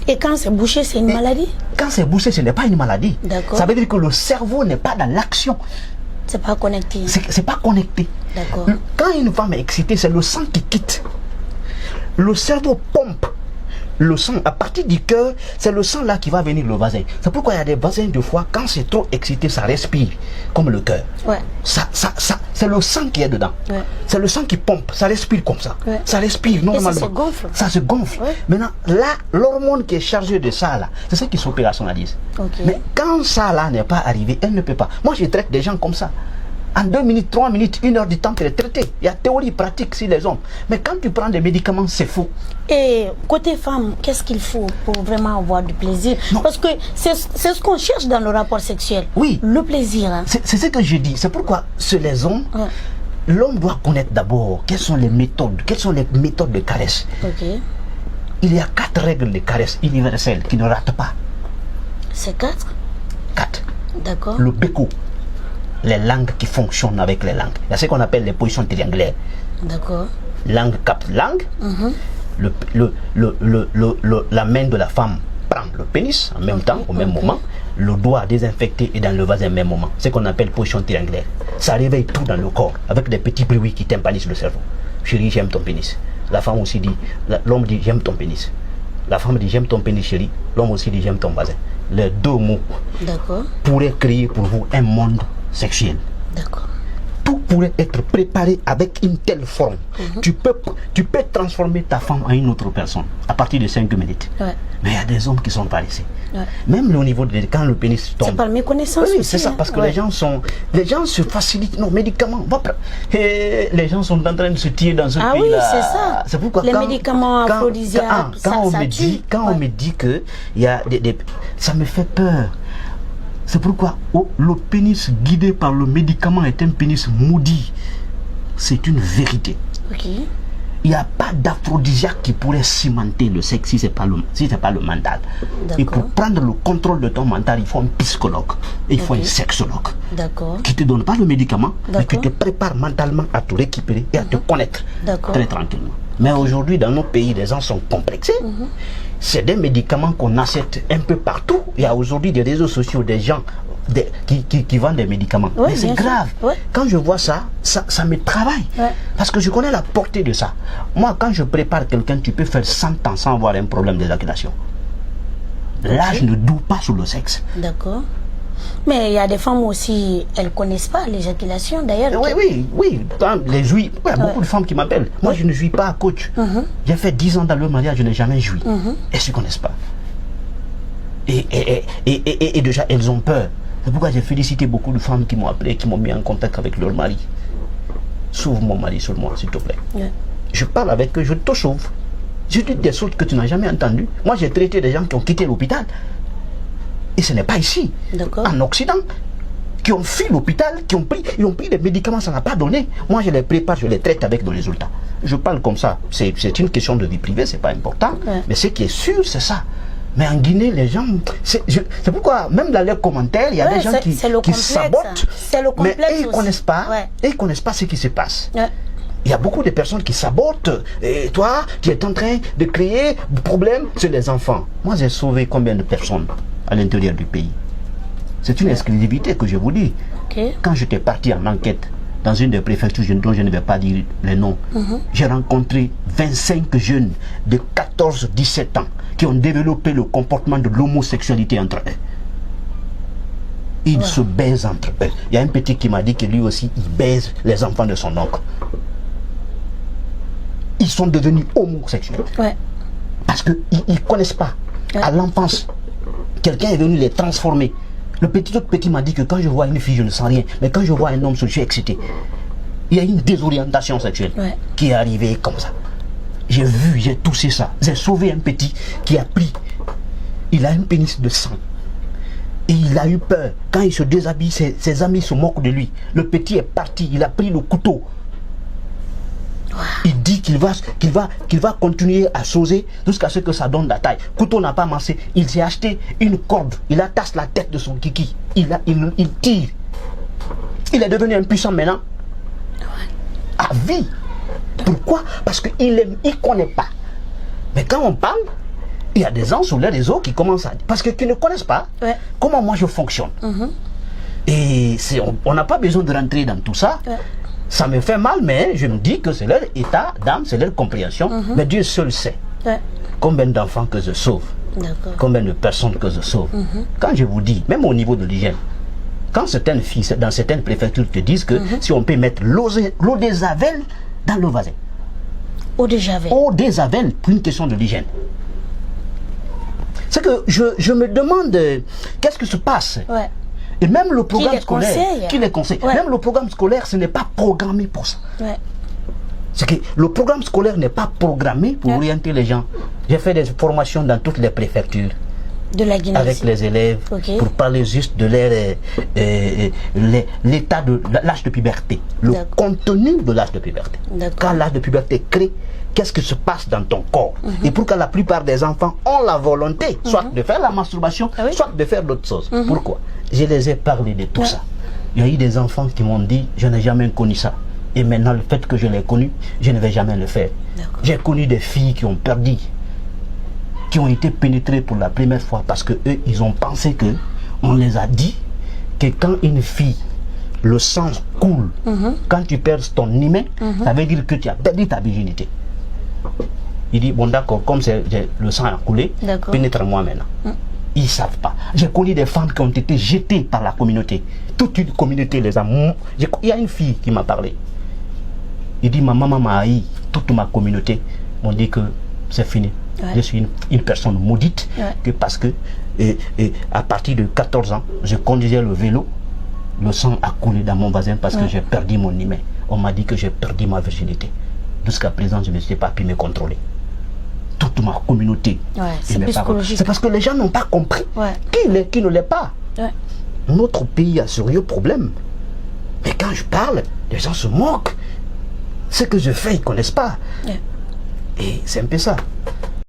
Et quand c'est bouché, c'est une maladie? Quand c'est bouché, ce n'est pas une maladie. D'accord. Ça veut dire que le cerveau n'est pas dans l'action. C'est pas connecté. C'est pas connecté. D'accord. Quand une femme est excitée, c'est le sang qui quitte. Le cerveau pompe le sang à partir du cœur, c'est le sang là qui va venir le vaccin. C'est pourquoi il y a des vaccins de foie, quand c'est trop excité, ça respire comme le cœur. Ouais. C'est le sang qui est dedans. Ouais. C'est le sang qui pompe, ça respire comme ça. Ouais. Ça respire normalement. Et ça se gonfle. Ça se gonfle. Ouais. Maintenant, là, l'hormone qui est chargée de ça là, c'est ça qui s'opérationnalise. Okay. Mais quand ça là n'est pas arrivé, elle ne peut pas. Moi, je traite des gens comme ça. En 2 minutes, 3 minutes, 1 heure du temps, tu es traité. Il y a théorie pratique sur les hommes. Mais quand tu prends des médicaments, c'est faux. Et côté femme, qu'est-ce qu'il faut pour vraiment avoir du plaisir? Non. Parce que c'est ce qu'on cherche dans le rapport sexuel. Oui. Le plaisir. Hein. C'est ce que je dis. C'est pourquoi chez les hommes, Ouais. l'homme doit connaître d'abord quelles sont les méthodes de caresse. Ok. Il y a 4 règles de caresse universelles qui ne ratent pas. C'est 4? 4. D'accord. Le béco. Les langues qui fonctionnent avec les langues. Il y a ce qu'on appelle les positions triangulaires. D'accord. Langue capte langue. La main de la femme prend le pénis en même temps, au même moment. Le doigt désinfecté est dans le vase au même moment. C'est ce qu'on appelle position triangulaire. Ça réveille tout dans le corps avec des petits bruits qui tympanisent le cerveau. Chérie, j'aime ton pénis. La femme aussi dit, l'homme dit j'aime ton pénis. La femme dit j'aime ton pénis, chérie. L'homme aussi dit j'aime ton vagin. Les 2 mots pourraient créer pour vous un monde sexuel. D'accord. Tout pourrait être préparé avec une telle forme. Tu peux transformer ta femme en une autre personne à partir de 5 minutes. Ouais. Mais il y a des hommes qui sont paresseux. Ouais. Même au niveau de quand le pénis tombe. C'est par méconnaissance. Oui, aussi, c'est ça, hein. parce que les gens se facilitent. Non, médicaments. Et les gens sont en train de se tirer dans ce pays-là. Ah oui, c'est ça. C'est pourquoi les médicaments aphrodisiaques, quand on me dit que il y a ça me fait peur. C'est pourquoi le pénis guidé par le médicament est un pénis maudit. C'est une vérité. Ok. Il n'y a pas d'aphrodisiaque qui pourrait cimenter le sexe si ce n'est pas le mental. Et pour prendre le contrôle de ton mental, il faut un psychologue. Et il faut un sexologue. D'accord. Qui ne te donne pas le médicament, mais qui te prépare mentalement à te récupérer et à te connaître très tranquillement. Mais aujourd'hui, dans nos pays, les gens sont complexés. C'est des médicaments qu'on achète un peu partout. Il y a aujourd'hui des réseaux sociaux, des gens qui vendent des médicaments. Ouais, mais c'est grave. Quand je vois ça me travaille. Parce que je connais la portée de ça. Moi, quand je prépare quelqu'un, tu peux faire 100 ans sans avoir un problème d'éjaculation. L'âge ne doute pas sur le sexe. D'accord. Mais il y a des femmes aussi, elles ne connaissent pas l'éjaculation d'ailleurs. Oui. Les jouis, il y a beaucoup de femmes qui m'appellent. Moi, je ne jouis pas à coach. J'ai fait 10 ans dans le mariage, je n'ai jamais joui. Elles ne se connaissent pas. Et déjà, elles ont peur. C'est pourquoi j'ai félicité beaucoup de femmes qui m'ont appelé, qui m'ont mis en contact avec leur mari. Sauve mon mari sur moi, s'il te plaît. Je parle avec eux, je te sauve. Je dis des choses que tu n'as jamais entendues. Moi, j'ai traité des gens qui ont quitté l'hôpital. Et ce n'est pas ici, en Occident, qui ont fui l'hôpital, ils ont pris des médicaments, ça n'a pas donné. Moi, je les prépare, je les traite avec des résultats. Je parle comme ça. C'est une question de vie privée, c'est pas important. Mais ce qui est sûr, c'est ça. Mais en Guinée, les gens... C'est pourquoi, même dans les commentaires, il y a des gens qui sabotent. Mais ils ne connaissent pas. Ils ne connaissent pas ce qui se passe. Il y a beaucoup de personnes qui sabotent. Et toi, tu es en train de créer des problèmes sur les enfants. Moi, j'ai sauvé combien de personnes à l'intérieur du pays? C'est une exclusivité que je vous dis. Quand j'étais parti en enquête dans une des préfectures dont je ne vais pas dire les noms, j'ai rencontré 25 jeunes de 14-17 ans qui ont développé le comportement de l'homosexualité entre eux. Ils se baisent entre eux. Il y a un petit qui m'a dit que lui aussi, il baise les enfants de son oncle. Ils sont devenus homosexuels. Parce qu'ils ne connaissent pas. À l'enfance, quelqu'un est venu les transformer. Le autre petit m'a dit que quand je vois une fille, je ne sens rien. Mais quand je vois un homme, je suis excité. Il y a une désorientation sexuelle qui est arrivée comme ça. J'ai vu, j'ai touché ça. J'ai sauvé un petit qui a pris. Il a un pénis de sang. Et il a eu peur. Quand il se déshabille, ses amis se moquent de lui. Le petit est parti, il a pris le couteau. Il dit qu'il va continuer à sauser jusqu'à ce que ça donne la taille. Couteau n'a pas marché. Il s'est acheté une corde. Il attache la tête de son kiki. Il tire. Il est devenu impuissant maintenant. À vie. Pourquoi? Parce qu'il ne connaît pas. Mais quand on parle, Il y a des gens sur les réseaux qui commencent à... Parce que qui ne connaissent pas comment moi je fonctionne. Et on n'a pas besoin de rentrer dans tout ça. Ça me fait mal, mais je me dis que c'est leur état d'âme, c'est leur compréhension. Mais Dieu seul sait combien d'enfants que je sauve, combien de personnes que je sauve. Quand je vous dis, même au niveau de l'hygiène, quand certaines filles, dans certaines préfectures, te disent que si on peut mettre l'eau de Javel dans le vasin. Eau de Javel. Eau de Javel pour une question de l'hygiène. C'est que je me demande qu'est-ce qui se passe. Et même le programme scolaire, qui les conseille, même le programme scolaire, ce n'est pas programmé pour ça. C'est que le programme scolaire n'est pas programmé pour orienter les gens. J'ai fait des formations dans toutes les préfectures. De la Guinée avec les élèves, pour parler juste de l'état de l'âge de puberté, le contenu de l'âge de puberté. Quand l'âge de puberté crée, qu'est-ce qui se passe dans ton corps? Et pourquoi la plupart des enfants ont la volonté, soit de faire la masturbation, soit de faire d'autres choses. Pourquoi? Je les ai parlé de tout ça. Il y a eu des enfants qui m'ont dit, je n'ai jamais connu ça. Et maintenant, le fait que je l'ai connu, je ne vais jamais le faire. J'ai connu des filles qui ont perdu, qui ont été pénétrées pour la première fois parce que eux, ils ont pensé que on les a dit que quand une fille, le sang coule, quand tu perds ton hymen, ça veut dire que tu as perdu ta virginité. Il dit, bon d'accord, comme le sang a coulé, pénètre-moi maintenant. Ils ne savent pas. J'ai connu des femmes qui ont été jetées par la communauté. Toute une communauté les a... Il y a une fille qui m'a parlé. Il dit, ma maman m'a haï, toute ma communauté m'ont dit que c'est fini. Je suis une personne maudite, que parce que à partir de 14 ans, je conduisais le vélo, le sang a coulé dans mon voisin parce que j'ai perdu mon hymen. On m'a dit que j'ai perdu ma virginité. Jusqu'à présent, je ne sais pas pu me contrôler. Toute ma communauté. C'est parce que les gens n'ont pas compris qui ne l'est pas. Notre pays a un sérieux problème. Mais quand je parle, les gens se moquent. Ce que je fais, ils ne connaissent pas. Et c'est un peu ça.